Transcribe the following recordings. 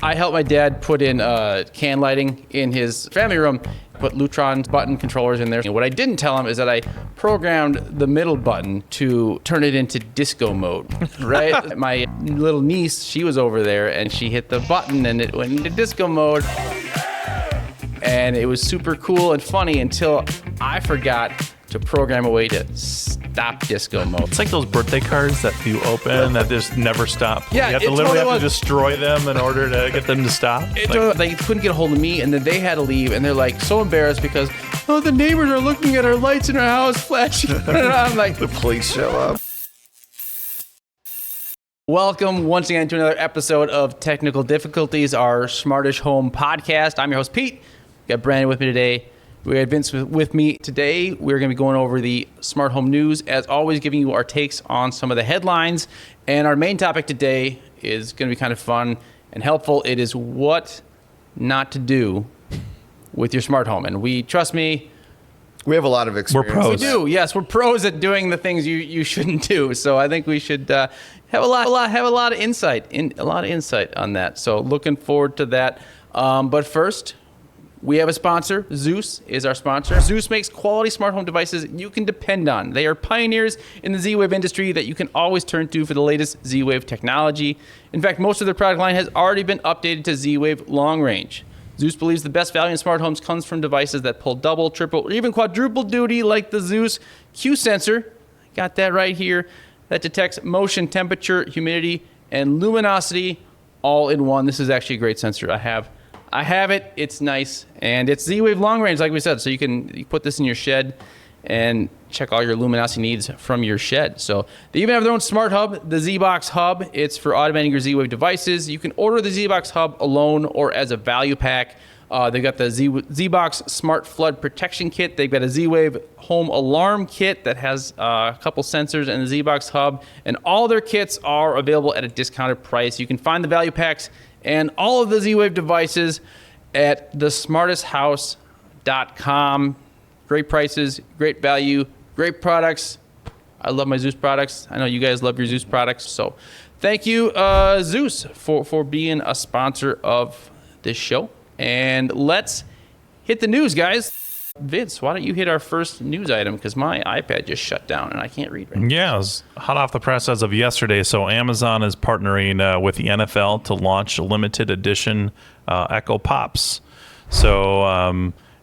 I helped my dad put in can lighting in his family room, put Lutron button controllers in there. And what I didn't tell him is that I programmed the middle button to turn it into disco mode, right? My little niece, she was over there and she hit the button and it went into disco mode. And it was super cool and funny until I forgot to program a way to stop disco mode. It's like those birthday cards that you open that just never stop. Yeah, you have to literally have to destroy them in order to get them to stop. They couldn't get a hold of me, and then they had to leave, and they're like so embarrassed because, oh, the neighbors are looking at our lights in our house flashing. I'm like, the police show up. Welcome once again to another episode of Technical Difficulties, our Smartish Home podcast. I'm your host, Pete. Got Brandon with me today. We had Vince with me today. We're going to be going over the smart home news, as always, giving you our takes on some of the headlines. And our main topic today is going to be kind of fun and helpful. It is what not to do with your smart home. And trust me, we have a lot of experience. We're pros. We do. Yes, we're pros at doing the things you shouldn't do. So I think we should have a lot of insight on that. So looking forward to that. But first, we have a sponsor. Zeus is our sponsor. Zeus makes quality smart home devices you can depend on. They are pioneers in the Z-Wave industry that you can always turn to for the latest Z-Wave technology. In fact, most of their product line has already been updated to Z-Wave long range. Zeus believes the best value in smart homes comes from devices that pull double, triple, or even quadruple duty, like the Zeus Q sensor. Got that right here. That detects motion, temperature, humidity, and luminosity all in one. This is actually a great sensor. I have it. It's nice, and it's Z-Wave long range, like we said. So you put this in your shed and check all your luminosity needs from your shed. So they even have their own smart hub, the Z-Box Hub. It's for automating your Z-Wave devices. You can order the Z-Box Hub alone or as a value pack. They've got the Z-Box Smart Flood Protection Kit. They've got a Z-Wave Home Alarm Kit that has a couple sensors and the Z-Box Hub. And all their kits are available at a discounted price. You can find the value packs and all of the Z-Wave devices at thesmartesthouse.com. Great prices, great value, great products. I love my Zeus products. I know you guys love your Zeus products. So thank you, Zeus, for being a sponsor of this show. And let's hit the news, guys. Vince, why don't you hit our first news item? Because my iPad just shut down and I can't read right now. Yeah, it was hot off the press as of yesterday. So Amazon is partnering with the NFL to launch limited edition Echo Pops. So,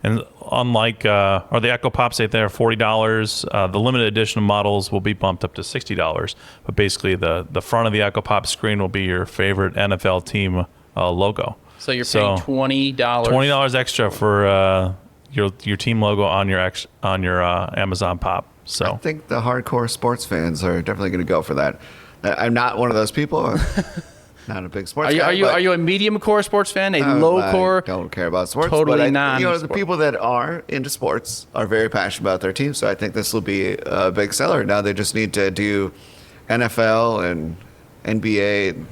and unlike, or the Echo Pops, they're $40. The limited edition models will be bumped up to $60. But basically, the front of the Echo Pop screen will be your favorite NFL team logo. So you're paying $20. $20 extra for your team logo on your Amazon Pop. So I think the hardcore sports fans are definitely going to go for that. I'm not one of those people. I'm not a big sports guy. Are you a medium core sports fan? A low core? I don't care about sports. Totally not. The people that are into sports are very passionate about their team. So I think this will be a big seller. Now they just need to do NFL and NBA. And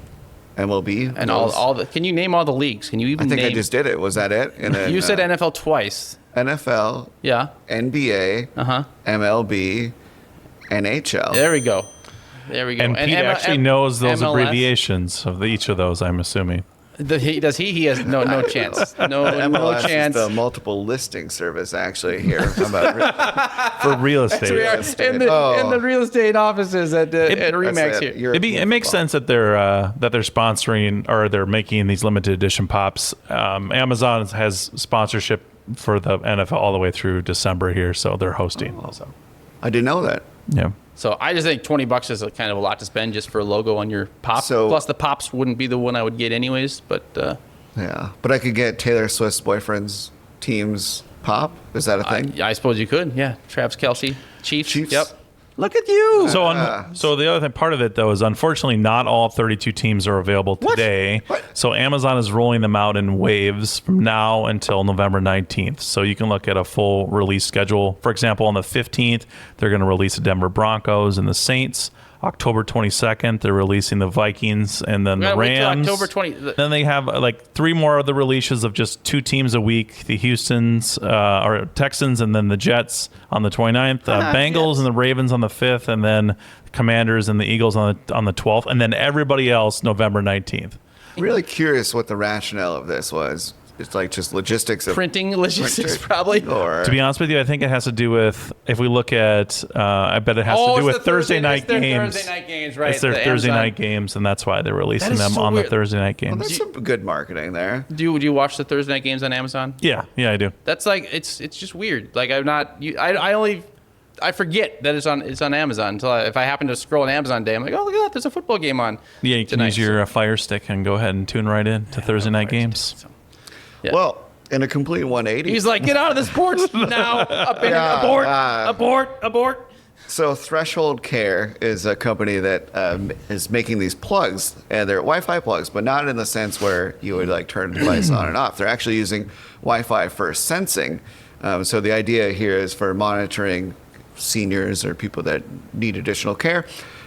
MLB and all the. Can you name all the leagues? Can you even? I just did it. Was that it? And then, you said NFL twice. NFL. Yeah. NBA. MLB. NHL. There we go. And Pete actually knows those MLS abbreviations of each of those, I'm assuming. Does he? He has no chance. No chance. Is the multiple listing service actually here for real estate. We are in the real estate offices at Remax here. It makes sense that they're sponsoring or they're making these limited edition pops. Amazon has sponsorship for the NFL all the way through December here, so they're hosting. So. I didn't know that. Yeah. So I just think $20 is kind of a lot to spend just for a logo on your pop. Plus the pops wouldn't be the one I would get anyways. But yeah, but I could get Taylor Swift's boyfriend's team's pop. Is that a thing? I suppose you could. Yeah, Travis Kelce, Chiefs. Yep. Look at you. So the other part of it, though, is unfortunately not all 32 teams are available today. What? So Amazon is rolling them out in waves from now until November 19th. So you can look at a full release schedule. For example, on the 15th, they're going to release the Denver Broncos and the Saints. October 22nd, they're releasing the Vikings and then the Rams. October 20th. Then they have like 3 more of the releases of just 2 teams a week: the Houston's or Texans, and then the Jets on the 29th, Bengals and the Ravens on the 5th, and then Commanders and the Eagles on the 12th, and then everybody else November 19th. really curious what the rationale of this was. It's like just logistics of Printing logistics, printer- probably. Or To be honest with you, I think it has to do with, if we look at, I bet it has to do it's with the Thursday night it's their games. Thursday night games, right? It's their the Thursday Amazon. night games, and that's why they're releasing That is them so on weird. the Thursday night well, games. that's some good marketing there. Do you watch the Thursday night games on Amazon? Yeah, I do. That's like it's just weird. Like I'm not. I forget that it's on Amazon until if I happen to scroll on Amazon day. I'm like, oh look at that, there's a football game on. Yeah, you can tonight. use your Fire Stick and go ahead and tune right in to Thursday night games. So, yeah. Well, in a complete 180. He's like, get out of the sports now. Abort. So Threshold Care is a company that is making these plugs, and they're Wi-Fi plugs, but not in the sense where you would like turn the device on and off. They're actually using Wi-Fi for sensing. So the idea here is for monitoring seniors or people that need additional care.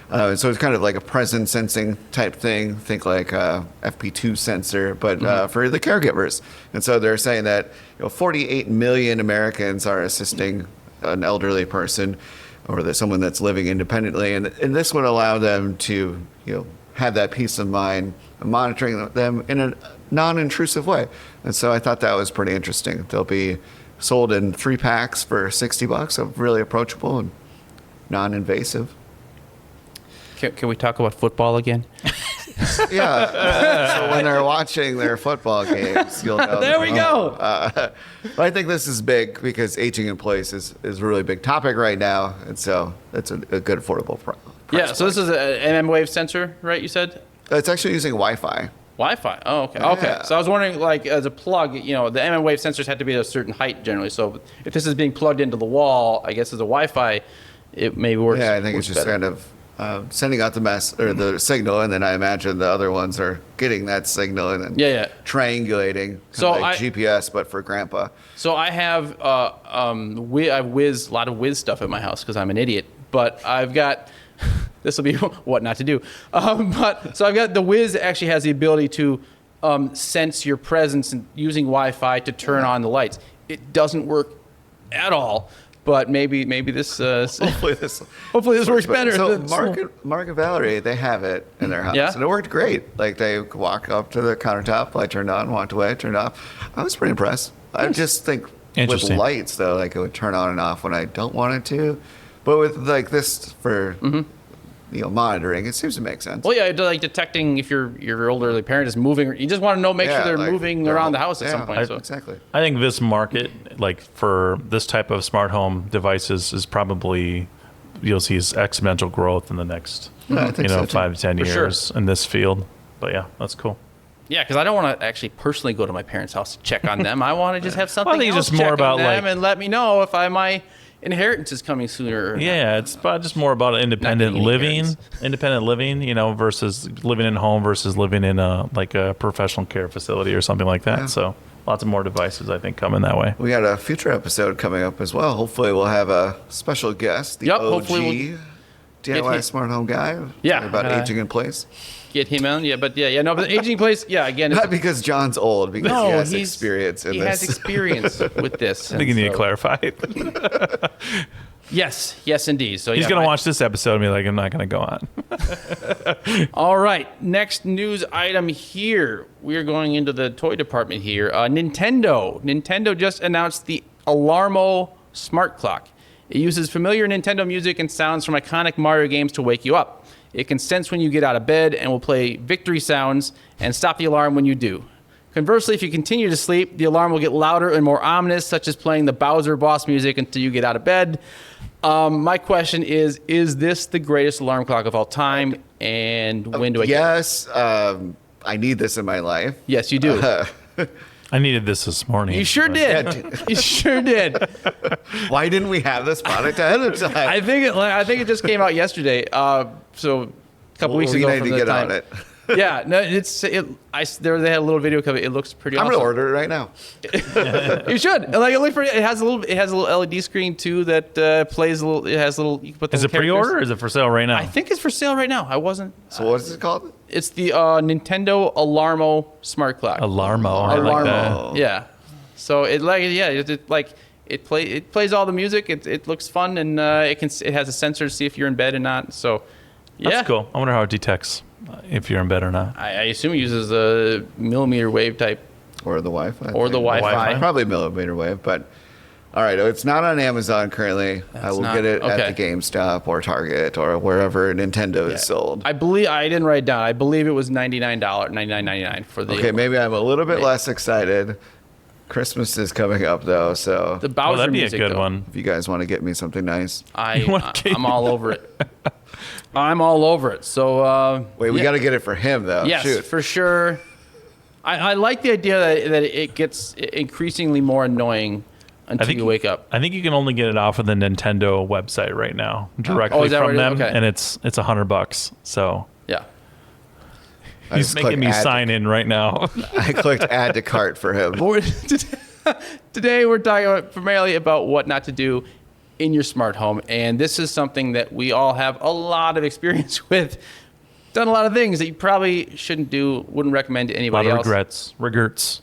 So it's kind of like a presence sensing type thing. Think like a FP2 sensor, but for the caregivers. And so they're saying that 48 million Americans are assisting an elderly person or someone that's living independently, and this would allow them to have that peace of mind, monitoring them in a non-intrusive way. And so I thought that was pretty interesting. They'll be sold in 3 packs for $60, so really approachable and non-invasive. Can we talk about football again? Yeah. So when they're watching their football games, you'll know. There we go. But I think this is big because aging in place is a really big topic right now, and so it's a good affordable price. Yeah. So this is an MM-Wave sensor, right? You said It's actually using Wi-Fi. Wi-Fi. Oh, okay. Yeah. Okay. So I was wondering, like, as a plug, the MM-Wave sensors have to be at a certain height generally. So if this is being plugged into the wall, I guess as a Wi-Fi, it maybe works. Yeah, I think it's just better. kind of sending out the signal, and then I imagine the other ones are getting that signal and then Yeah. triangulating. So like GPS, but for grandpa. So I have I have a lot of Wiz stuff at my house because I'm an idiot. But I've got this will be what not to do. So I've got the Wiz actually has the ability to sense your presence and using Wi-Fi to turn on the lights. It doesn't work at all. But maybe this Hopefully this works better. So Mark and Valerie, they have it in their house, Yeah? and it worked great. Like they walk up to the countertop, light turned on, walked away, turned off. I was pretty impressed. I just think with Interesting. lights though, like it would turn on and off when I don't want it to, but with like this for monitoring, it seems to make sense. Well, yeah, like detecting if your elderly parent is moving. You just want to know, make sure they're like, moving they're around all- the house at some point. So. Exactly. I think this market, like for this type of smart home devices, is probably you'll see exponential growth in the next I think so, too. 5 to 10 For sure. years in this field. But yeah, that's cool. Yeah, because I don't want to actually personally go to my parents' house to check on them. I want to just have something I think it's else just more check about, on them like- and let me know if my inheritance is coming sooner. Or Yeah, it's just more about independent getting any living, versus living in home versus living in a professional care facility or something like that. Yeah. So lots of more devices, I think, coming that way. We got a future episode coming up as well. Hopefully, we'll have a special guest, the Yep, OG hopefully DIY him- smart home guy. Yeah, about aging in place. Get him on. Yeah, but no, but the aging place. Yeah, again. Not because John's old, because he has he's- experience in he this. has experience with this. I think you need to so- clarify. Yes, indeed. So He's yeah, going to watch this episode and be like, I'm not going to go on. All right, next news item here. We are going into the toy department here. Nintendo just announced the Alarmo smart clock. It uses familiar Nintendo music and sounds from iconic Mario games to wake you up. It can sense when you get out of bed and will play victory sounds and stop the alarm when you do. Conversely, if you continue to sleep, the alarm will get louder and more ominous, such as playing the Bowser boss music until you get out of bed. My question is this the greatest alarm clock of all time? And when do I get it? Yes, I need this in my life. Yes, you do. I needed this morning. You sure but- did. You sure did. Why didn't we have this product ahead of time? I think it just came out yesterday. So a couple weeks we ago need from to the get time. on it. Yeah, no, they had a little video of it. It looks pretty I'm awesome. gonna order it right now. You should. Like it has a little LED screen too that plays a little. It has little. You can put the Is it characters. pre-order or is it for sale right now? I think it's for sale right now. I wasn't. So what is it called? It's the Nintendo Alarmo smart clock. Alarmo. I like that. Alarmo. Yeah. So it plays all the music. It looks fun and it has a sensor to see if you're in bed or not. So yeah. That's cool. I wonder how it detects if you're in bed or not. I assume it uses a millimeter wave type. Or the Wi-Fi. Or the Wi-Fi. Probably millimeter wave, but all right. It's not on Amazon currently. I will get it at the GameStop or Target or wherever Nintendo is sold. I believe I didn't write it down. I believe it was $99.99 for the. Okay, maybe I'm a little bit less excited. Christmas is coming up though, so The Bowser that'd be music, a good though. one. if you guys want to get me something nice, I'm all over it. I'm all over it. So wait, we got to get it for him though. yes, Shoot. for sure. I like the idea that it gets increasingly more annoying until you wake up. I think you can only get it off of the Nintendo website right now, directly is that from what it them, is? Okay. and it's $100. So Yeah. I he's just making clicked me add sign in right now. I clicked add to cart for him. Today we're talking primarily about what not to do in your smart home, and this is something that we all have a lot of experience with. Done a lot of things that you probably shouldn't do, wouldn't recommend to A lot anybody of else. regrets.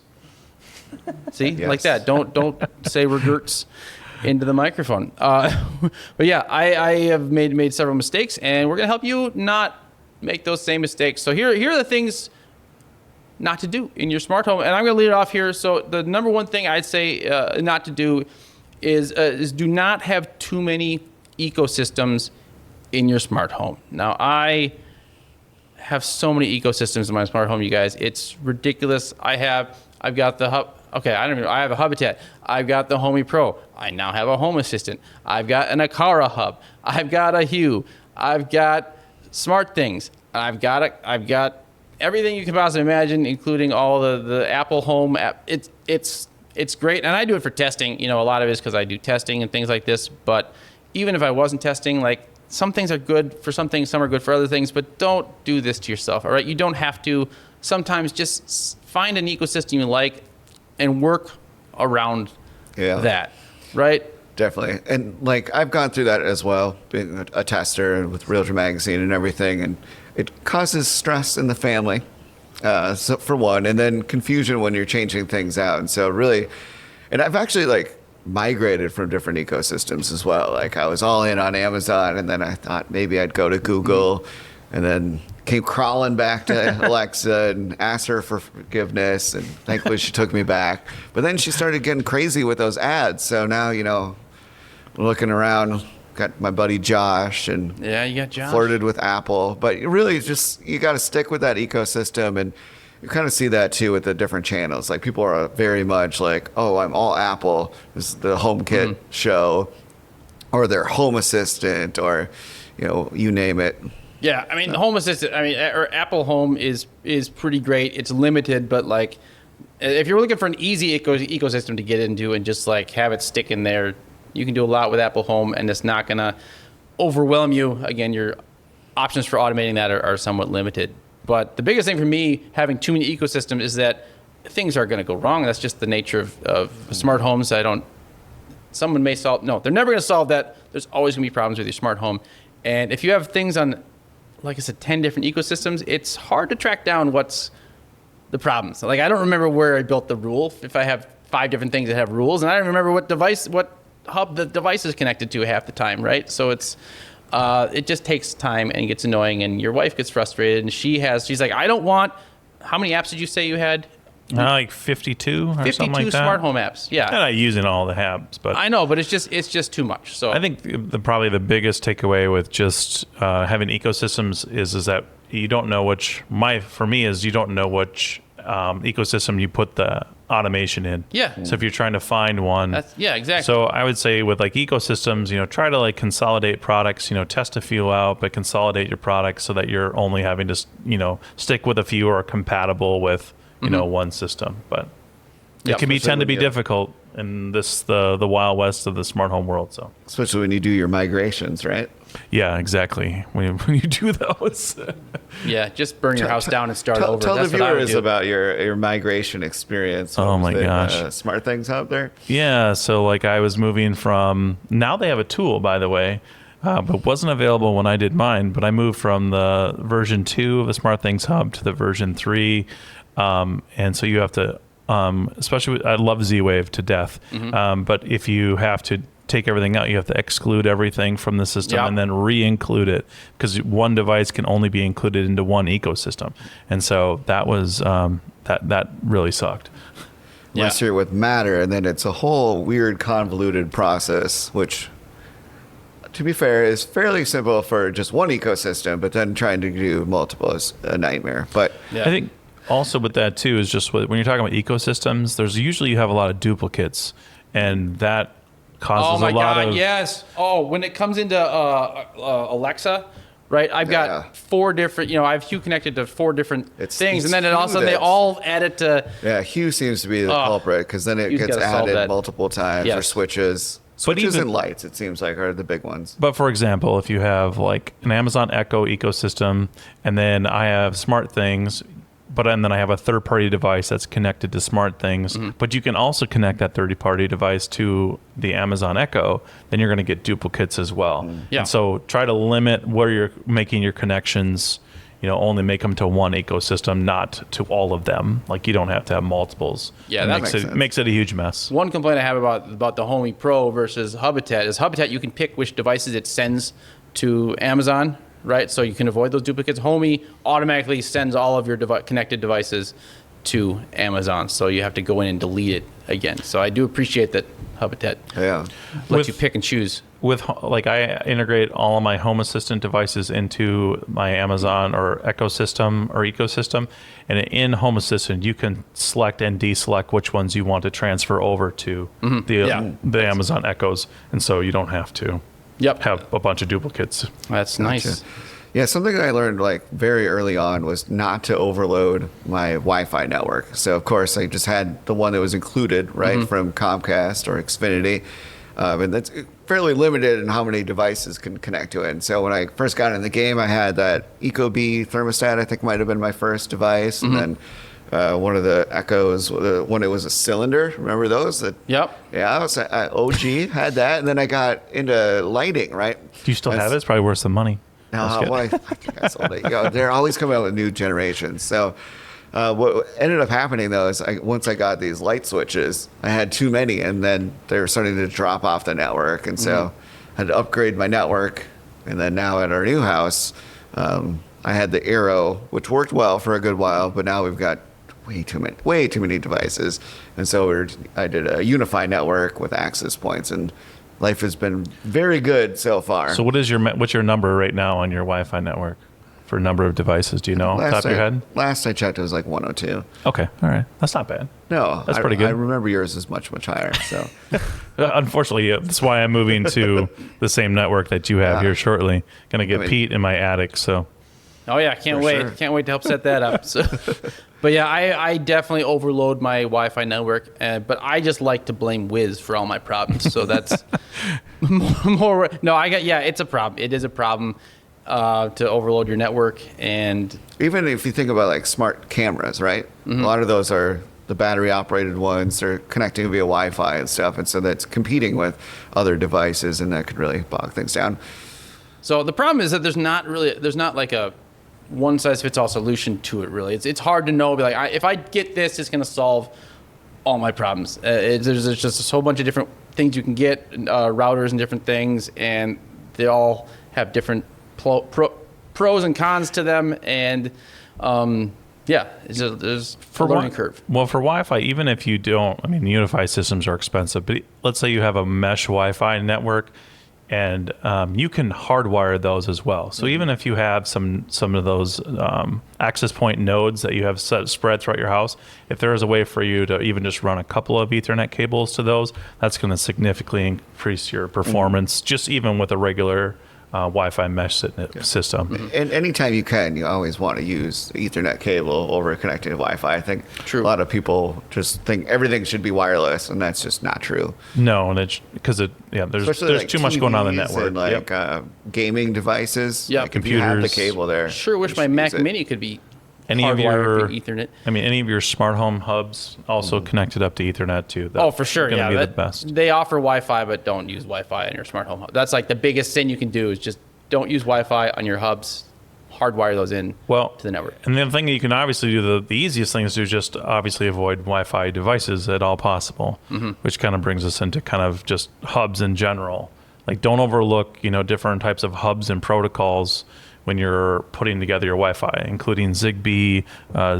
See, Yes. like that. Don't say regrets into the microphone. But yeah, I have made several mistakes, and we're gonna help you not make those same mistakes. So here are the things not to do in your smart home, and I'm gonna lead it off here. So the number one thing I'd say not to do is do not have too many ecosystems in your smart home. Now I have so many ecosystems in my smart home, you guys. It's ridiculous. I've got the hub. Okay, I don't even know. I have a Hubitat. I've got the Homey Pro. I now have a Home Assistant. I've got an Aqara hub. I've got a Hue. I've got SmartThings. I've got everything you can possibly imagine, including all the Apple Home app. It's great, and I do it for testing. You know, a lot of it is because I do testing and things like this. But even if I wasn't testing, like, some things are good for some things, some are good for other things, but don't do this to yourself, all right? You don't have to. Sometimes just find an ecosystem you like and work around that, right? Definitely. And like I've gone through that as well, being a tester and with Realtor Magazine and everything, and it causes stress in the family, so for one, and then confusion when you're changing things out. And so really, and I've actually like migrated from different ecosystems as well. Like I was all in on Amazon, and then I thought maybe I'd go to Google, and then came crawling back to Alexa and asked her for forgiveness, and thankfully she took me back. But then she started getting crazy with those ads. So now, you know, looking around, got my buddy Josh, and Yeah, you got Josh. flirted with Apple. But you really just, you got to stick with that ecosystem. And you kind of see that too with the different channels. Like people are very much like, oh, I'm all Apple. This is the HomeKit show, or their Home Assistant, or, you know, you name it. Yeah, I mean, the Home Assistant, or Apple Home is pretty great. It's limited, but like, if you're looking for an easy ecosystem to get into and just like have it stick in there, you can do a lot with Apple Home, and it's not gonna overwhelm you. Again, your options for automating that are somewhat limited. But the biggest thing for me, having too many ecosystems, is that things are gonna go wrong. That's just the nature of smart homes. Someone may solve, no, they're never gonna solve that. There's always gonna be problems with your smart home. And if you have things on, like I said, 10 different ecosystems, it's hard to track down what's the problems. Like, I don't remember where I built the rule if I have 5 different things that have rules, and I don't remember what hub the device is connected to half the time, right? So it just takes time and gets annoying, and your wife gets frustrated, and she's like, I don't want, how many apps did you say you had? Like 52 or 52 something like that. smart home apps, yeah. I'm not using all the apps, but I know, but it's just too much. So I think probably the biggest takeaway with just having ecosystems is that you don't know for me is you don't know which ecosystem you put the automation in. Yeah. So if you're trying to find one. Yeah, exactly. So I would say with like ecosystems, you know, try to like consolidate products, you know, test a few out, but consolidate your products so that you're only having to, you know, stick with a few or are compatible with, you know, one system. But it can tend to be difficult in the wild west of the smart home world. So Especially when you do your migrations, right? yeah, exactly. When you do those. Yeah, just burn your house down and start over. Tell That's the what I would viewers do. about your migration experience. Oh my gosh. SmartThings out there. Yeah, so like I was moving from, now they have a tool, by the way, but wasn't available when I did mine, but I moved from the version 2 of the SmartThings Hub to the version 3, and so you have to, especially, I love Z-Wave to death, but if you have to take everything out. You have to exclude everything from the system Yep. and then re-include it, because one device can only be included into one ecosystem. And so that was that really sucked. Unless you're with Matter, and then it's a whole weird convoluted process, which, to be fair, is fairly simple for just one ecosystem, but then trying to do multiple is a nightmare. But Yeah. I think also with that too is just when you're talking about ecosystems, there's usually you have a lot of duplicates, and that causes Oh my a lot God, of yes. Oh, when it comes into Alexa, right? I've got Yeah. 4 different, I have Hue connected to 4 different It's things, and then Hue all of a sudden they that's- all add it to, yeah, Hue seems to be the culprit, because then it Hue's gets gotta solve added that. multiple times, or Yes. switches. But Switches even- and lights, it seems like, are the big ones. But for example, if you have like an Amazon Echo ecosystem, and then I have SmartThings, and then I have a third-party device that's connected to SmartThings, but you can also connect that third-party device to the Amazon Echo, then you're going to get duplicates as well. Yeah. And so try to limit where you're making your connections. Only make them to one ecosystem, not to all of them. Like, you don't have to have multiples. Yeah, It that makes makes it sense. makes it a huge mess. one complaint I have about the Homey Pro versus Hubitat is Hubitat, you can pick which devices it sends to Amazon, right? So you can avoid those duplicates. Homey automatically sends all of your connected devices to Amazon, so you have to go in and delete it again. So I do appreciate that Hubitat Yeah. lets With- you pick and choose. I integrate all of my Home Assistant devices into my Amazon or ecosystem or ecosystem, and in Home Assistant you can select and deselect which ones you want to transfer over to Yeah. the Amazon Echoes, and so you don't have to Yep, have a bunch of duplicates. that's nice. Yeah, something that I learned like very early on was not to overload my Wi-Fi network. So of course I just had the one that was included, right, from Comcast or Xfinity, and that's fairly limited in how many devices can connect to it. And so when I first got in the game, I had that Ecobee thermostat. I think might have been my first device, and then one of the Echoes when it was a cylinder. Remember those? Yep. Yeah, I was OG had that, and then I got into lighting. Right? Do you still have it? It's probably worth some money. No, well, I think I sold it. They're always coming out with new generations. So what ended up happening, though, is once I got these light switches, I had too many, and then they were starting to drop off the network. And so I had to upgrade my network. And then now at our new house, I had the Arrow, which worked well for a good while, but now we've got way too many devices. And so I did a unified network with access points, and life has been very good so far. So what's your number right now on your Wi-Fi network for number of devices? Do you know off the top of your head? Last I checked, it was like 102. Okay, all right, that's not bad. No, That's pretty good. I remember yours is much higher. So Unfortunately, that's why I'm moving to the same network that you have here shortly. Gonna get Pete in my attic. So Oh yeah, can't For wait. sure. Can't wait to help set that up. So, but yeah, I definitely overload my Wi-Fi network, but I just like to blame Wiz for all my problems. So that's more. No, it's a problem. It is a problem to overload your network, and even if you think about like smart cameras, right? A lot of those are the battery operated ones. They're connecting via Wi-Fi and stuff, and so that's competing with other devices, and that could really bog things down. so the problem is that there's not like a one size fits all solution to it. Really, it's hard to know. Be like, if I get this, it's going to solve all my problems. There's just a whole bunch of different things you can get, routers and different things, and they all have different pros and cons to them. And there's a learning curve. Well, for Wi-Fi, even if you don't, I mean, unified systems are expensive, but let's say you have a mesh Wi-Fi network, and you can hardwire those as well. So even if you have some of those access point nodes that you have spread throughout your house, if there is a way for you to even just run a couple of Ethernet cables to those, that's going to significantly increase your performance, just even with a regular Wi-Fi mesh system. And anytime you can, you always want to use the Ethernet cable over connecting to Wi-Fi. I think True. a lot of people just think everything should be wireless, and that's just not true. No, and there's Especially like too much going on in the TVs network. and like Yep. gaming devices. Yep. Like if you have the Computers. cable there. Sure, wish you my should Mac use it. Mini could be Any of hardwired your for Ethernet. any of your smart home hubs also connected up to Ethernet too. Oh, for sure. Going to Yeah, be the that- best. They offer Wi-Fi, but don't use Wi-Fi on your smart home hub. That's like the biggest sin you can do is just don't use Wi-Fi on your hubs, hardwire those in to the network. And the other thing that you can obviously do, the easiest thing is to just obviously avoid Wi-Fi devices at all possible, which kind of brings us into kind of just hubs in general. Like, don't overlook, different types of hubs and protocols when you're putting together your Wi-Fi, including Zigbee,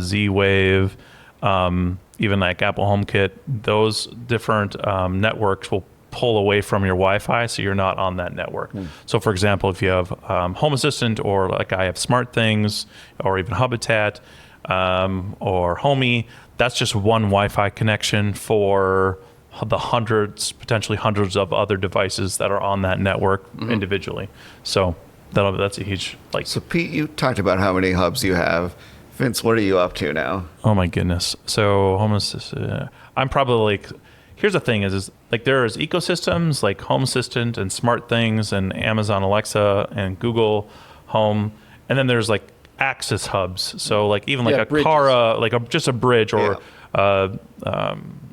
Z-Wave, even like Apple HomeKit. Those different networks will pull away from your Wi-Fi, so you're not on that network. So, for example, if you have Home Assistant, or like I have SmartThings, or even Hubitat, or Homey, that's just one Wi-Fi connection for the potentially hundreds of other devices that are on that network individually. So that's a huge So Pete, you talked about how many hubs you have. Vince, what are you up to now? Oh my goodness. So Home Assistant, I'm probably like, here's the thing is like there's ecosystems like Home Assistant and SmartThings and Amazon Alexa and Google Home, and then there's like access hubs. So like even like a bridges. Kara, like just a bridge, or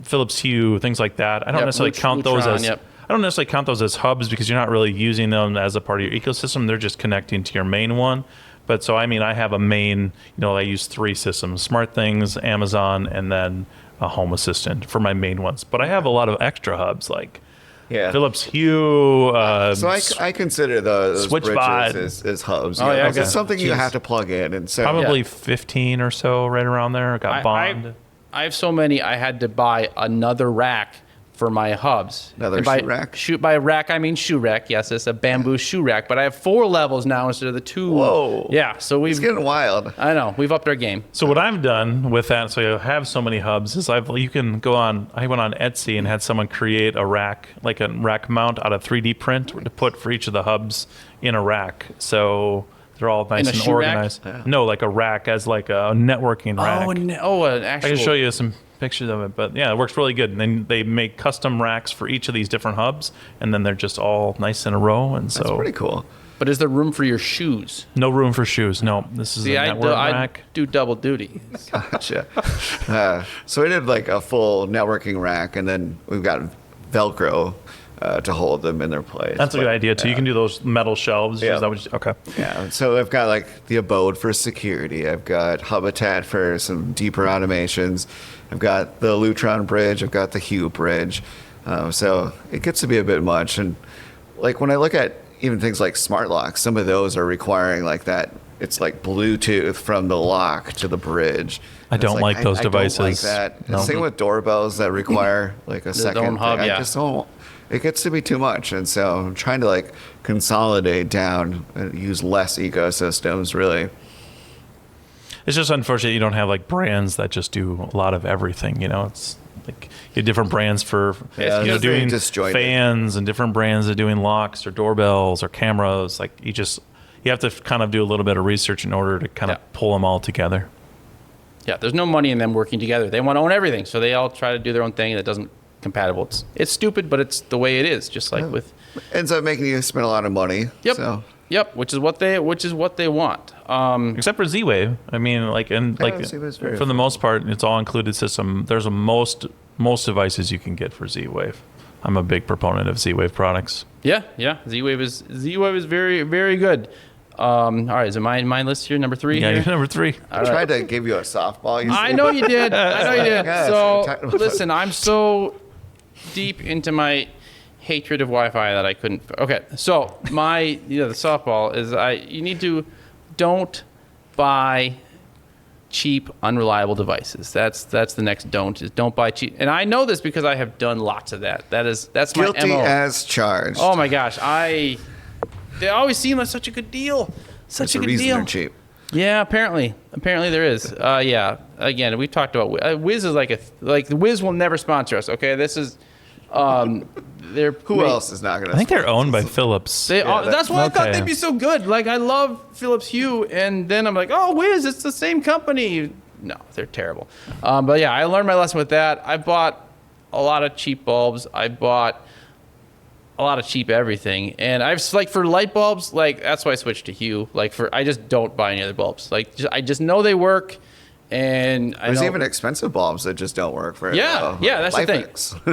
Philips Hue, things like that. I don't necessarily count those as I don't necessarily count those as hubs because you're not really using them as a part of your ecosystem. They're just connecting to your main one. But so I mean, I have a main. I use 3 systems: SmartThings, Amazon, and then a Home Assistant for my main ones. But I have a lot of extra hubs like Philips Hue. So I consider those SwitchBot bridges as hubs. Oh, yeah, Because it's something you have to plug in. And so probably 15 or so, right around there. I got Bond. I have so many, I had to buy another rack for my hubs. Another shoe rack? By rack, I mean shoe rack. Yes, it's a bamboo shoe rack. But I have 4 levels now instead of the 2. Whoa. Yeah, so It's getting wild. I know. We've upped our game. So what I've done with that, so you have so many hubs, is you can go on. I went on Etsy and had someone create a rack, like a rack mount out of 3D print to put for each of the hubs in a rack. So they're all nice and organized. No, like a rack as like a networking rack. An actual. I can show you some pictures of it, but yeah, it works really good. And then they make custom racks for each of these different hubs, and then they're just all nice in a row. And so That's pretty cool. But is there room for your shoes? No room for shoes. No, this is a network rack. I do double duty. Gotcha. So we did like a full networking rack, and then we've got Velcro to hold them in their place. That's a good idea too. You can do those metal shelves. Yeah. Is that what okay. Yeah. So I've got like the Abode for security. I've got Hubitat for some deeper automations. I've got the Lutron bridge. I've got the Hue bridge. So it gets to be a bit much. And like when I look at even things like smart locks, some of those are requiring like that. It's like Bluetooth from the lock to the bridge. I don't like those devices. I don't like that. No. Same with doorbells that require like a second own hub, thing. yeah. I just don't. It gets to be too much, and so I'm trying to like consolidate down and use less ecosystems. Really, It's just unfortunate you don't have like brands that just do a lot of everything. It's like you have different brands for doing disjointed. fans, and different brands that are doing locks or doorbells or cameras. Like you have to kind of do a little bit of research in order to kind of pull them all together. Yeah, there's no money in them working together. They want to own everything, so they all try to do their own thing, and it doesn't compatible. It's stupid, but it's the way it is. Just like with ends up making you spend a lot of money. Yep. So. Yep. Which is what they want. Except for Z-Wave. I mean, Z-Wave's very for the most part, it's all included system. There's most devices you can get for Z-Wave. I'm a big proponent of Z-Wave products. Yeah. Z-Wave is very, very good. All right, is it my list here? Number 3 Yeah, here? you're number 3. I tried to give you a softball. I know you did. Yeah, So listen, I'm so deep into my hatred of Wi-Fi that I couldn't. Okay, so the softball is you need to don't buy cheap, unreliable devices. That's the next don't is don't buy cheap. And I know this because I have done lots of that. That's my Guilty MO. as charged. Oh my gosh, they always seem like such a good deal. There's a reason they're cheap. Yeah, apparently there is. Yeah. Again, we've talked about Wiz is like the Wiz will never sponsor us. Okay, this is Who else is not going to? I think they're owned by Philips. That's why I thought okay. they'd be so good. Like I love Philips Hue, and then I'm like, oh, Wiz, it's the same company. No, they're terrible. But yeah, I learned my lesson with that. I bought a lot of cheap bulbs. I bought a lot of cheap everything, and I've like for light bulbs, like that's why I switched to Hue. Like I just don't buy any other bulbs. Like I just know they work, and there's even expensive bulbs that just don't work very well. Yeah, that's the thing.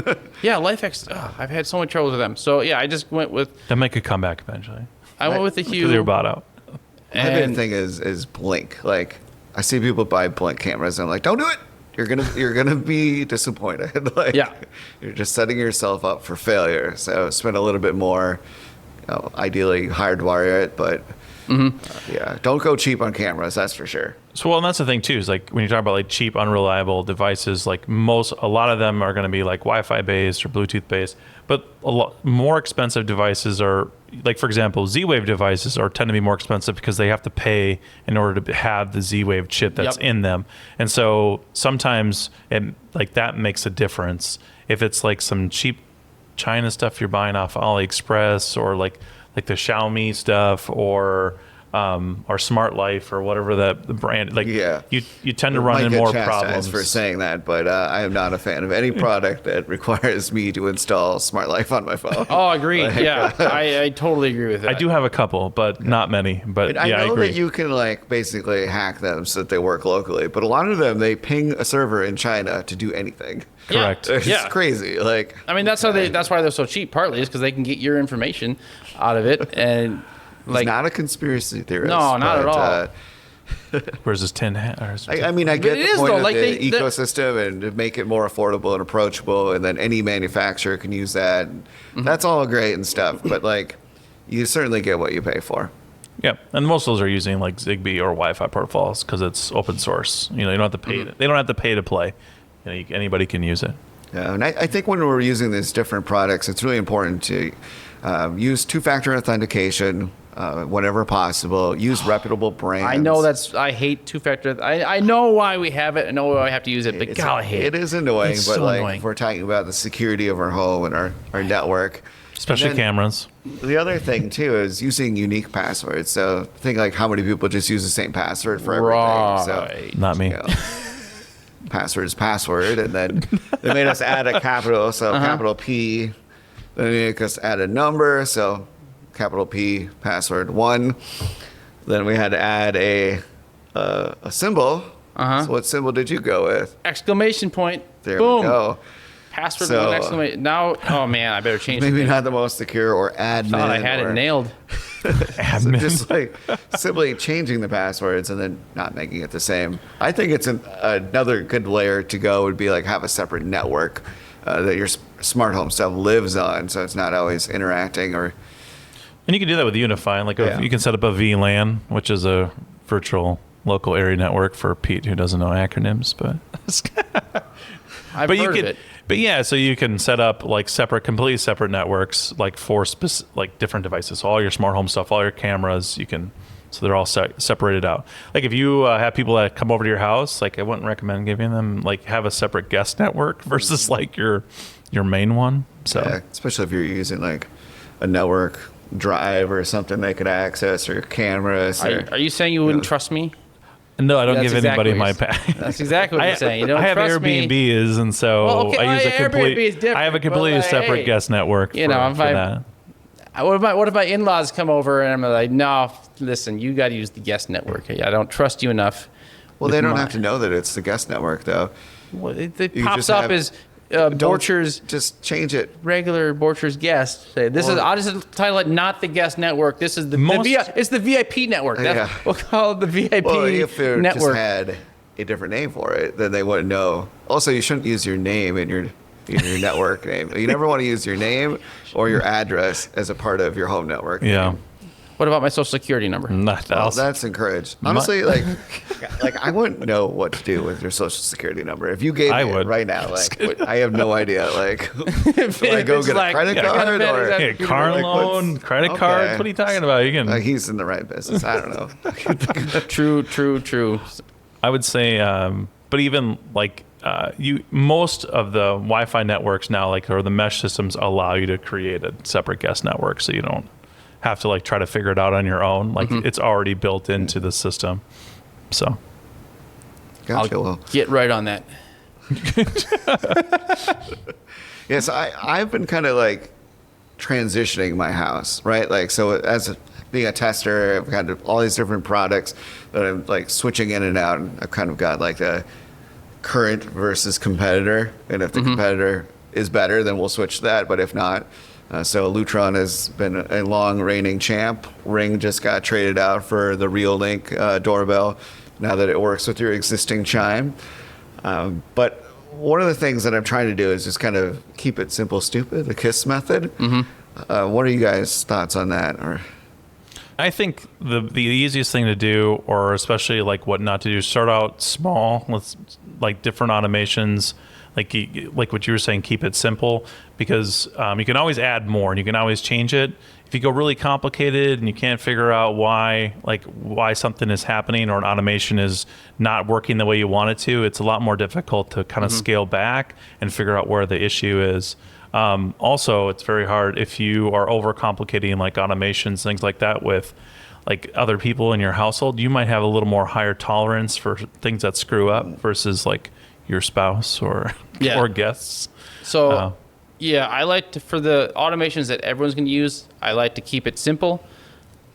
thing. Yeah, LifeX. I've had so much trouble with them. So yeah, I just went with. They'll make a comeback eventually. I went with the Hue. Because they were bought out. My big thing is blink. Like I see people buy blink cameras, and I'm like, don't do it. You're gonna be disappointed. Like, Yeah. you're just setting yourself up for failure. So spend a little bit more. Ideally, hardwire it, but yeah, don't go cheap on cameras. That's for sure. So, well, and that's the thing too, is like when you talk about like cheap, unreliable devices, like a lot of them are going to be like Wi-Fi based or Bluetooth based, but a lot more expensive devices are like, for example, Z-Wave devices tend to be more expensive because they have to pay in order to have the Z-Wave chip that's in them. And so sometimes like that makes a difference. If it's like some cheap China stuff you're buying off AliExpress or like the Xiaomi stuff or Smart Life or whatever the brand, like you tend to run into more problems for saying that, but I am not a fan of any product that requires me to install Smart Life on my phone. Oh, agreed. Yeah, I totally agree with that. I do have a couple, but not many. But I know agree. that you can like basically hack them so that they work locally, but a lot of them they ping a server in China to do anything. Correct. It's crazy. Like, I mean, that's why they're so cheap. Partly is because they can get your information out of it, and like, he's not a conspiracy theorist. No, not at all. Where's his tin hat? I mean, I get it the is, point though, of like, the ecosystem and to make it more affordable and approachable, and then any manufacturer can use that. That's all great and stuff, but like, you certainly get what you pay for. Yeah, and most of those are using like Zigbee or Wi-Fi protocols because it's open source. You know, you don't have to pay. They don't have to pay to play. You know, anybody can use it. Yeah, and I think when we're using these different products, it's really important to use two-factor authentication whenever possible. Use reputable brands. I know I hate two-factor. I know why we have it. I know why I have to use it, but God, I hate it. It is annoying, It's but so like annoying. if we're talking about the security of our home and our network. Especially cameras. The other thing too is using unique passwords. So think like how many people just use the same password for everything. So, Not me. you know, password is password, and then they made us add a capital, so capital P. Then they make us add a number, so capital P, password 1. Then we had to add a symbol. So what symbol did you go with? Exclamation point. There Boom. we go. Password So, 1 exclamation. Now, oh man, I better change Maybe it. not the most secure or admin. Thought I had it nailed. So just like simply changing the passwords and then not making it the same. I think it's another good layer to go would be like have a separate network that your smart home stuff lives on, so it's not always interacting or. And you can do that with Unify. Like you can set up a VLAN, which is a virtual local area network for Pete who doesn't know acronyms, but I've heard of it. But yeah, so you can set up like completely separate networks, like for like different devices. So all your smart home stuff, all your cameras, so they're all separated out. Like if you have people that come over to your house, like I wouldn't recommend giving them like have a separate guest network versus like your main one. So Yeah, especially if you're using like a network drive or something they could access or cameras. Are you saying you wouldn't trust me? no, I don't That's give anybody my exactly pack. That's exactly what you're saying. You don't I have trust me. Airbnbs, and so Well, okay, I use a Airbnb is different, I have a completely but, like, separate hey, guest network. you know, for that. What if my in-laws come over and I'm like, no, listen, you got to use the guest network. I don't trust you enough. Well, they don't have to know that it's the guest network though. Well, it You pops just up have- as Don't- Borcher's Just change it. regular Borcher's guest. Say, this is. I'll just title it not the guest network. This is it's the VIP network. Yeah. We'll call it the VIP Well, if it just network. had a different name for it, then they wouldn't know. Also, you shouldn't use your name in your network name. You never want to use your name or your address as a part of your home network. Yeah. What about my social security number? Not Well, else. that's encouraged. Honestly, like I wouldn't know what to do with your social security number. If you gave I me would. it right now, like I have no idea. Like, do I go it's get like- a credit yeah, card yeah, or? exactly. Yeah, car Like, what's- loan, credit okay. cards. What are you talking about? You can. He's in the right business. I don't know. True. I would say, but even like most of the Wi-Fi networks now, like or the mesh systems, allow you to create a separate guest network, so you don't have to like try to figure it out on your own. Like it's already built into the system. So Gotcha. I'll Well, get right on that. yes, I've been kind of like transitioning my house, right? Like, so as being a tester, I've got all these different products that I'm like switching in and out. And I've kind of got like a current versus competitor. And if the competitor is better, then we'll switch to that. But if not, So Lutron has been a long reigning champ. Ring just got traded out for the Real Link doorbell now that it works with your existing chime. But one of the things that I'm trying to do is just kind of keep it simple, stupid, the KISS method. What are you guys' thoughts on that? Or I think the easiest thing to do, or especially like what not to do, start out small. Let's like different automations, like what you were saying, keep it simple, because you can always add more and you can always change it. If you go really complicated and you can't figure out why something is happening or an automation is not working the way you want it to, it's a lot more difficult to kind of scale back and figure out where the issue is. Also, it's very hard if you are overcomplicating like automations, things like that with like other people in your household. You might have a little more higher tolerance for things that screw up versus like your spouse or or guests. So I like to, for the automations that everyone's going to use, I like to keep it simple.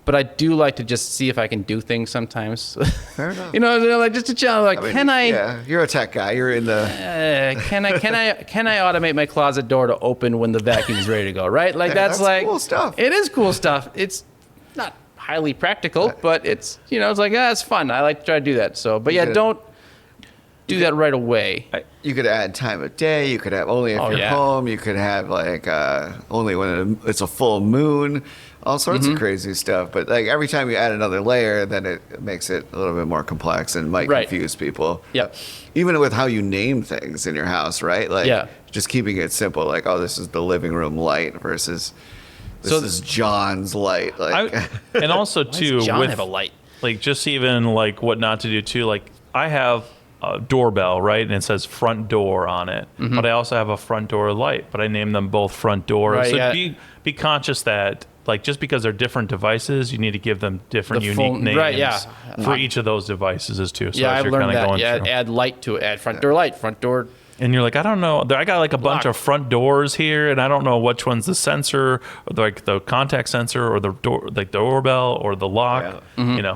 But I do like to just see if I can do things sometimes. fair enough. Like just to challenge. Like, can I? Yeah, you're a tech guy. You're in the. Can I automate my closet door to open when the vacuum is ready to go? Right? Like that's like cool stuff. It is cool stuff. It's not highly practical, but it's it's like it's fun. I like to try to do that. So, but don't do that right away. You could add time of day. You could have only if you're home. You could have like only when it's a full moon. All sorts of crazy stuff. But like every time you add another layer, then it makes it a little bit more complex and might confuse people. Yep. Even with how you name things in your house, right? Like just keeping it simple. Like, oh, this is the living room light versus this is John's light. Like, and also too, John with have a light? Like just even like what not to do too. Like I have a doorbell, right? And it says front door on it. But I also have a front door light, but I name them both front door. Right, so be conscious that like just because they're different devices, you need to give them different unique names for each of those devices too. So I've learned that. Through. Add light to it. Add front door light, front door. And you're like, I don't know. I got like a bunch of front doors here, and I don't know which one's the sensor, or like the contact sensor, or the door, like the doorbell, or the lock.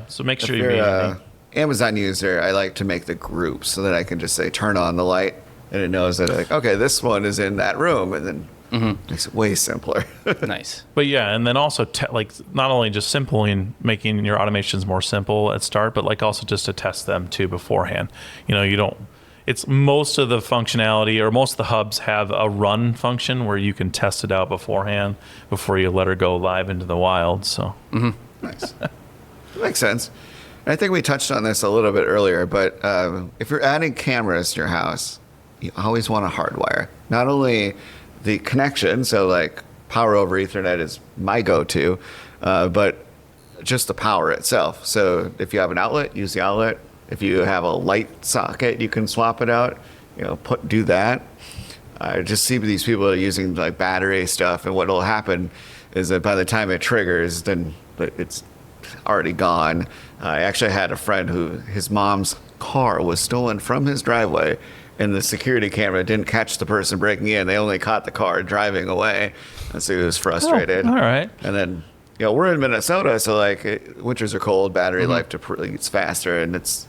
So make sure you're being Amazon user. I like to make the groups so that I can just say turn on the light, and it knows that like okay, this one is in that room, and then. Makes it way simpler. Nice. But yeah, and then also like not only just simpling, making your automations more simple at start, but like also just to test them too beforehand. It's most of the functionality or most of the hubs have a run function where you can test it out beforehand before you let her go live into the wild. So Nice. That makes sense. I think we touched on this a little bit earlier, but if you're adding cameras to your house, you always want to hardwire. Not only the connection, so like power over Ethernet is my go-to, but just the power itself. So if you have an outlet, use the outlet. If you have a light socket, you can swap it out. Do that. I just see these people using like battery stuff, and what will happen is that by the time it triggers, then it's already gone. I actually had a friend who his mom's car was stolen from his driveway. And the security camera didn't catch the person breaking in. They only caught the car driving away. And so he was frustrated. All right. And then, we're in Minnesota, so like winters are cold, battery life it's faster, and it's,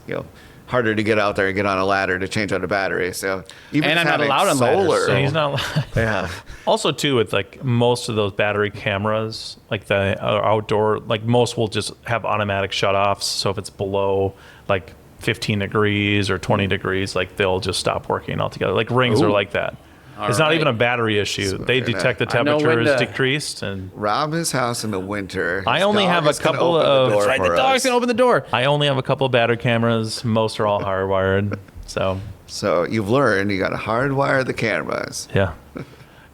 harder to get out there and get on a ladder to change out a battery. So even I'm not allowed on solar. ladders, so. he's not. Yeah. Also too, with like most of those battery cameras, like the outdoor, like most will just have automatic shutoffs. So if it's below like 15 degrees or 20 degrees, like they'll just stop working altogether. Like rings are like that. It's not even a battery issue. They detect the temperature is decreased and rob his house in the winter. I only have a couple of. That's right, the dog's gonna open the door. I only have a couple of battery cameras. Most are all hardwired. So you've learned you got to hardwire the cameras. Yeah.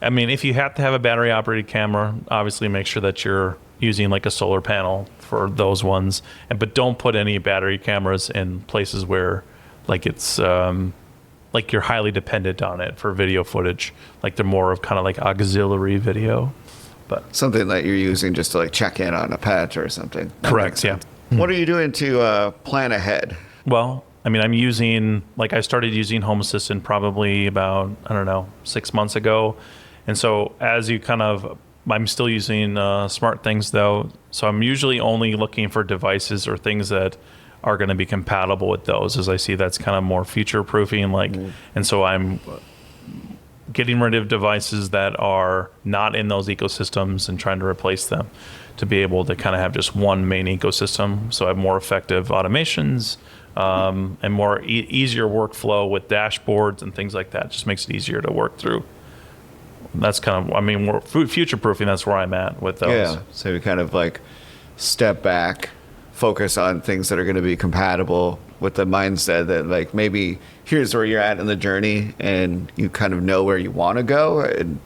I mean, if you have to have a battery operated camera, obviously make sure that you're using like a solar panel for those ones, but don't put any battery cameras in places where like it's like you're highly dependent on it for video footage. Like they're more of kind of like auxiliary video, but something that you're using just to like check in on a pet or something. Correct. Yeah. What are you doing to plan ahead? Well, I mean, I started using Home Assistant probably about, 6 months ago. And so I'm still using SmartThings though. So I'm usually only looking for devices or things that are going to be compatible with those, as I see that's kind of more future proofing. And so I'm getting rid of devices that are not in those ecosystems and trying to replace them to be able to kind of have just one main ecosystem. So I have more effective automations and more easier workflow with dashboards and things like that. Just makes it easier to work through. That's kind of, I mean, we're future-proofing. That's where I'm at with those. Yeah. So we kind of like step back, focus on things that are going to be compatible with the mindset that like maybe here's where you're at in the journey and you kind of know where you want to go. And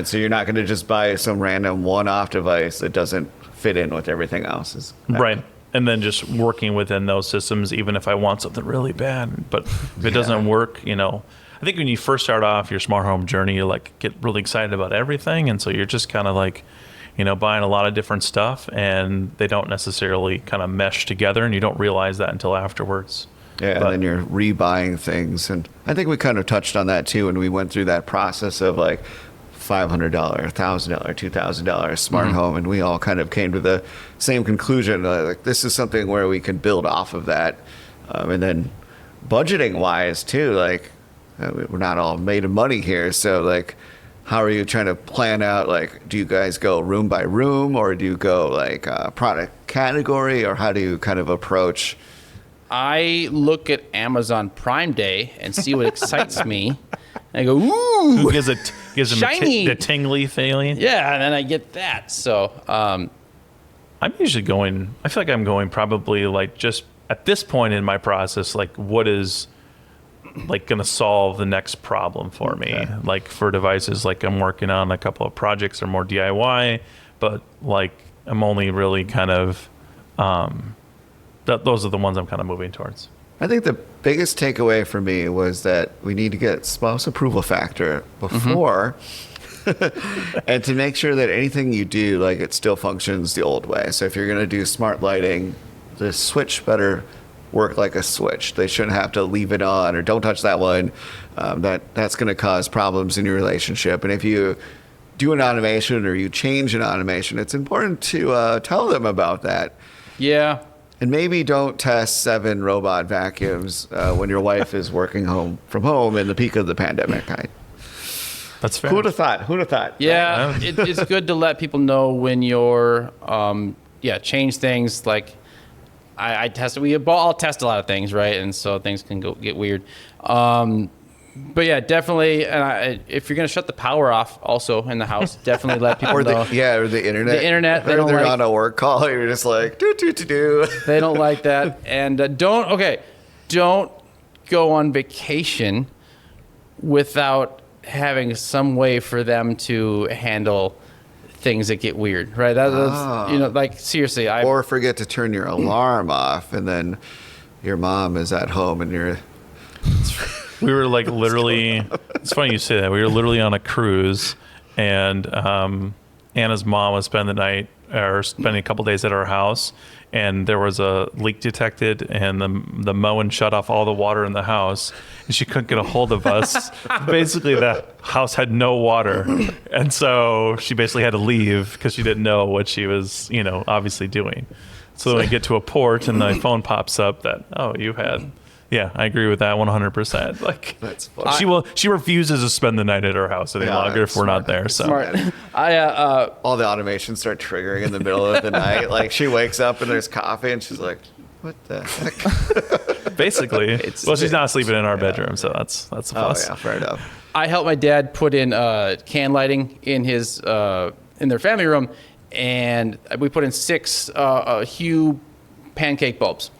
so you're not going to just buy some random one-off device that doesn't fit in with everything else. Right. And then just working within those systems, even if I want something really bad. But if it doesn't work, I think when you first start off your smart home journey, you like get really excited about everything. And so you're just kind of like, buying a lot of different stuff and they don't necessarily kind of mesh together and you don't realize that until afterwards. Yeah, and then you're rebuying things. And I think we kind of touched on that too when we went through that process of like $500, $1,000, $2,000 smart home. And we all kind of came to the same conclusion. Like this is something where we can build off of that. And then budgeting wise too, like we're not all made of money here. So like, how are you trying to plan out, like, do you guys go room by room or do you go like product category or how do you kind of approach? I look at Amazon Prime Day and see what excites me. And I go, ooh, gives them shiny. the tingly feeling. Yeah, and then I get that. So I'm usually going, I feel like I'm going probably like just at this point in my process, like what is like going to solve the next problem for me. Like for devices, like I'm working on a couple of projects that are more DIY, but like I'm only really kind of, those are the ones I'm kind of moving towards. I think the biggest takeaway for me was that we need to get spouse approval factor before and to make sure that anything you do, like it still functions the old way. So if you're going to do smart lighting, the switch better work like a switch. They shouldn't have to leave it on or don't touch that one. That's going to cause problems in your relationship. And if you do an automation or you change an automation, it's important to tell them about that. yeah. And maybe don't test 7 robot vacuums when your wife is working from home in the peak of the pandemic. That's fair. Who would have thought? Who'd have thought? Yeah, it's good to let people know when you're, change things. Like I test, we all test a lot of things, right? And so things can get weird. But yeah, definitely. And if you're gonna shut the power off, also in the house, definitely let people know. Or the internet. The internet. They're on a work call. You're just like do. They don't like that, and don't go on vacation without having some way for them to handle things that get weird, right? That's like seriously. Or forget to turn your alarm off, and then your mom is at home, and you're. We were like literally, it's funny you say that. We were literally on a cruise and Anna's mom was spending a couple days at our house and there was a leak detected and the mowing shut off all the water in the house and she couldn't get a hold of us. Basically the house had no water. And so she basically had to leave because she didn't know what she was, obviously doing. So then we get to a port and the phone pops up that, you had... Yeah, I agree with that 100%. Like that's funny. She refuses to spend the night at our house any longer if we're not there. So smart. All the automations start triggering in the middle of the night. Like she wakes up and there's coffee and she's like, "What the heck?" Basically, she's not sleeping in our bedroom, so that's a plus. Oh yeah, fair enough. I helped my dad put in can lighting in his in their family room, and we put in 6 Hue pancake bulbs.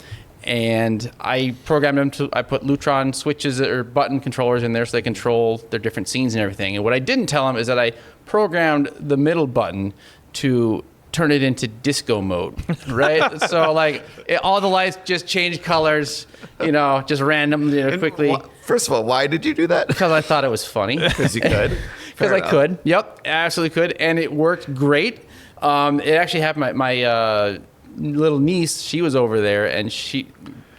And I programmed them I put Lutron switches or button controllers in there so they control their different scenes and everything. And what I didn't tell them is that I programmed the middle button to turn it into disco mode, right? So like all the lights just change colors, just randomly, quickly. First of all, why did you do that? Because I thought it was funny. Because you could. Because I could. Yep, absolutely could. And it worked great. It actually happened, my little niece, she was over there and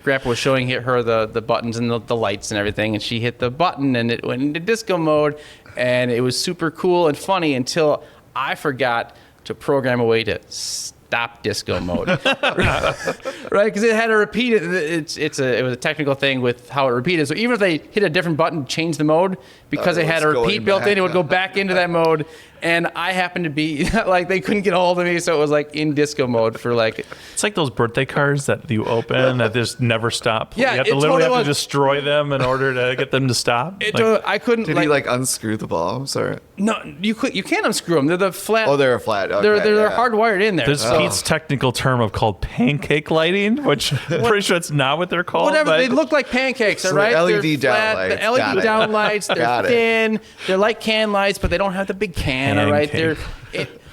Grandpa was showing her the buttons and the lights and everything, and she hit the button and it went into disco mode, and it was super cool and funny until I forgot to program a way to stop stop disco mode, right? Because it had to repeat it. It was a technical thing with how it repeated. So even if they hit a different button, change the mode, because it had a repeat built in, it would go back into that mode. And I happened to be like, they couldn't get a hold of me, so it was like in disco mode for like. It's like those birthday cards that you open that just never stop. Yeah, you have to it literally totally have to was. destroy them in order to get them to stop. I couldn't. Did he like unscrew the bulbs or? No, you can't unscrew them. They're the flat. Oh, they're flat. Okay, they're yeah. hardwired in there. There's So- Pete's technical term of called pancake lighting, which I'm pretty sure it's not what they're called. Whatever, but they look like pancakes, all So right? LED They're flat, downlights. the LED Got it. downlights, they're Got it. thin, they're like can lights, but they don't have the big can, all right? Pancake.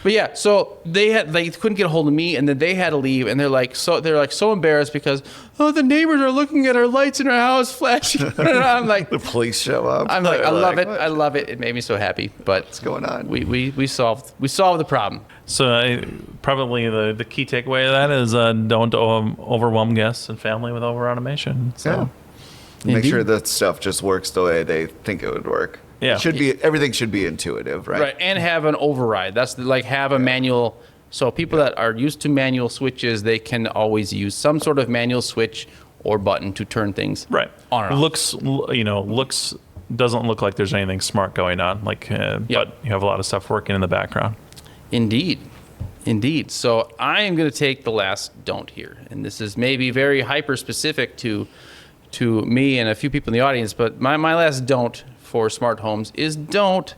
But yeah, so they couldn't get a hold of me, and then they had to leave, and they're like so embarrassed because the neighbors are looking at our lights in our house flashing. And I'm like, The police show up. I love it. What? I love it. It made me so happy. But what's going on? We solved the problem. So probably the key takeaway of that is don't overwhelm guests and family with over automation. So Make Indeed. sure that stuff just works the way they think it would work. Yeah. Everything should be intuitive, right? Right, and have an override. That's have a manual. So people that are used to manual switches, they can always use some sort of manual switch or button to turn things right, on or off. looks doesn't look like there's anything smart going on. But you have a lot of stuff working in the background. Indeed. So I am going to take the last don't here, and this is maybe very hyper specific to me and a few people in the audience. But my last don't for smart homes is don't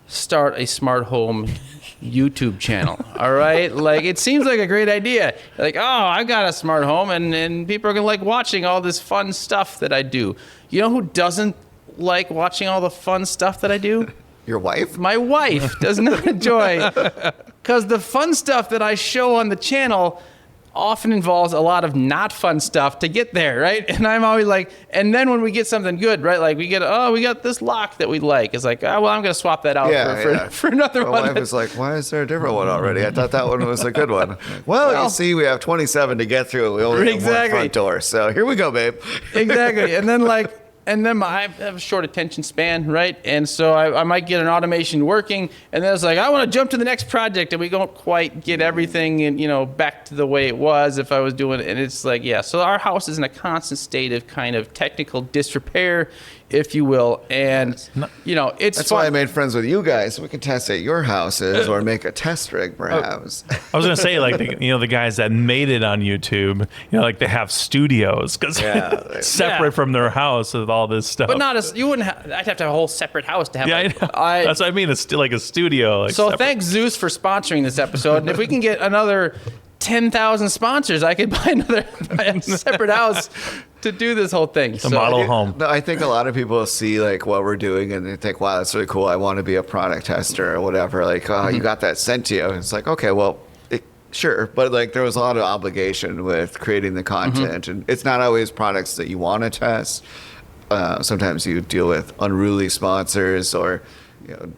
start a smart home YouTube channel. All right, like it seems like a great idea. Like, oh, I've got a smart home, and people are gonna like watching all this fun stuff that I do. You know who doesn't like watching all the fun stuff that I do? Your wife? My wife does not enjoy, because the fun stuff that I show on the channel often involves a lot of not fun stuff to get there, right? And I'm always like, and then when we get something good, right? Like we got this lock that we like. It's like, oh, well, I'm going to swap that out for another My one. wife was like, why is there a different one already? I thought that one was a good one. Like, well, you see, we have 27 to get through. We only have one Exactly. front door. So here we go, babe. Exactly. And then I have a short attention span, right? And so I might get an automation working, and then it's like, I want to jump to the next project, and we don't quite get everything back to the way it was if I was doing it. And it's like, yeah, so our house is in a constant state of kind of technical disrepair, if you will. And, it's That's fun. why I made friends with you guys. So we can test at your houses or make a test rig, perhaps. I was gonna say like the guys that made it on YouTube, like they have studios because separate from their house with all this stuff. But not as, you wouldn't have, I'd have to have a whole separate house to have. Yeah, I know. That's what I mean. It's still like a studio. Like So separate. thanks Zeus for sponsoring this episode. And if we can get another 10,000 sponsors, I could buy a separate house to do this whole thing. The model home. No, I think a lot of people see like what we're doing and they think, wow, that's really cool. I want to be a product tester or whatever. Like, oh, you got that sent to you. And it's like, okay, well, sure. But like there was a lot of obligation with creating the content. And it's not always products that you want to test. Sometimes you deal with unruly sponsors or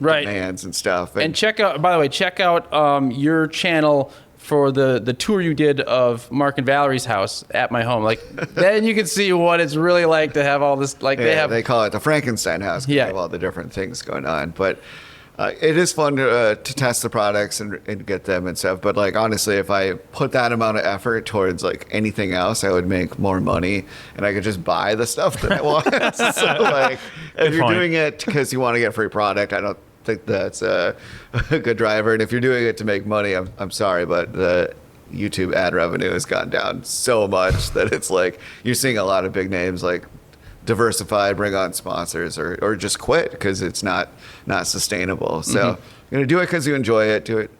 demands and stuff. And check out your channel for the tour you did of Mark and Valerie's house at my home. Like then you can see what it's really like to have all this. Like they call it the Frankenstein house. 'Cause they have all the different things going on. But it is fun to test the products and get them and stuff. But like honestly, if I put that amount of effort towards like anything else, I would make more money and I could just buy the stuff that I want. So like if you're doing it because you want to get free product, I don't think that's a good driver. And if you're doing it to make money, I'm sorry, but the YouTube ad revenue has gone down so much that it's like you're seeing a lot of big names like diversify, bring on sponsors, or just quit because it's not sustainable. So you're gonna do it because you enjoy it. Do it.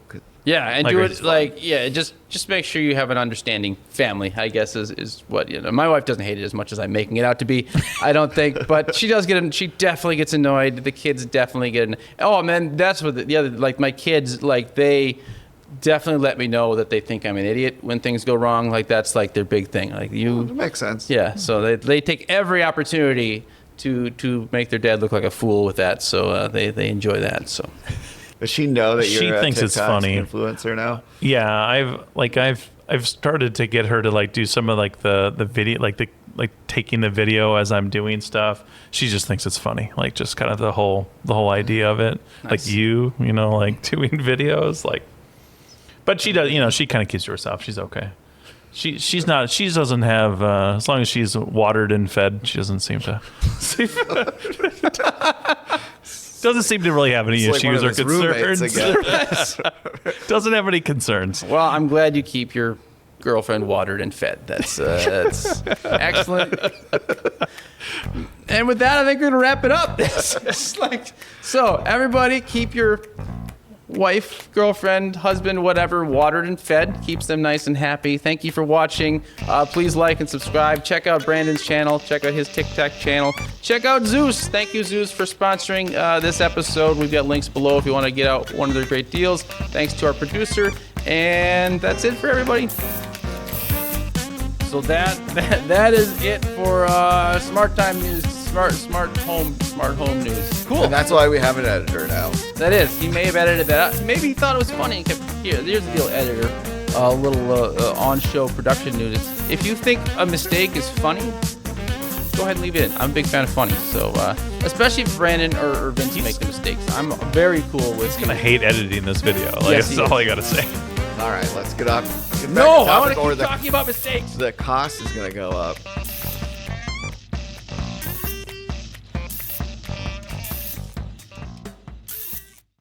Yeah, and Like do it's it just make sure you have an understanding family, I guess is what my wife doesn't hate it as much as I'm making it out to be, I don't think, but she definitely gets annoyed. The kids definitely get oh man, that's what the other, like my kids, like they definitely let me know that they think I'm an idiot when things go wrong. Like that's like their big thing. Like It makes sense. yeah, so they take every opportunity to make their dad look like a fool with that, so they enjoy that. So Does she know that She you're thinks a it's TikTok funny. influencer now? Yeah, I've started to get her to like do some of like the video, like taking the video as I'm doing stuff. She just thinks it's funny, like just kind of the whole idea of it. Nice. Like like doing videos, like. But she does, she kind of keeps to herself. She's okay. She's not. She doesn't have. As long as she's watered and fed, she doesn't seem to. Doesn't seem to really have any It's like one issues of or his roommates concerns. again. Doesn't have any concerns. Well, I'm glad you keep your girlfriend watered and fed. That's excellent. And with that, I think we're gonna wrap it up. So everybody, keep your wife, girlfriend, husband, whatever, watered and fed. Keeps them nice and happy. Thank you for watching. Please like and subscribe. Check out Brandon's channel. Check out his TikTok channel. Check out Zeus. Thank you, Zeus, for sponsoring this episode. We've got links below if you want to get out one of their great deals. Thanks to our producer. And that's it for everybody. So that is it for Smart Time News, smart home news. Cool. And that's why we have an editor now. That is. He may have edited that out. Maybe he thought it was funny and kept, here's the deal, editor. A little on-show production news. If you think a mistake is funny, go ahead and leave it in. I'm a big fan of funny. So, especially if Brandon or Vince make the mistakes. I'm very cool with He's going to hate editing this video. Yes, That's all I got to say. All right, let's get up. No, I want to keep talking about mistakes. The cost is going to go up.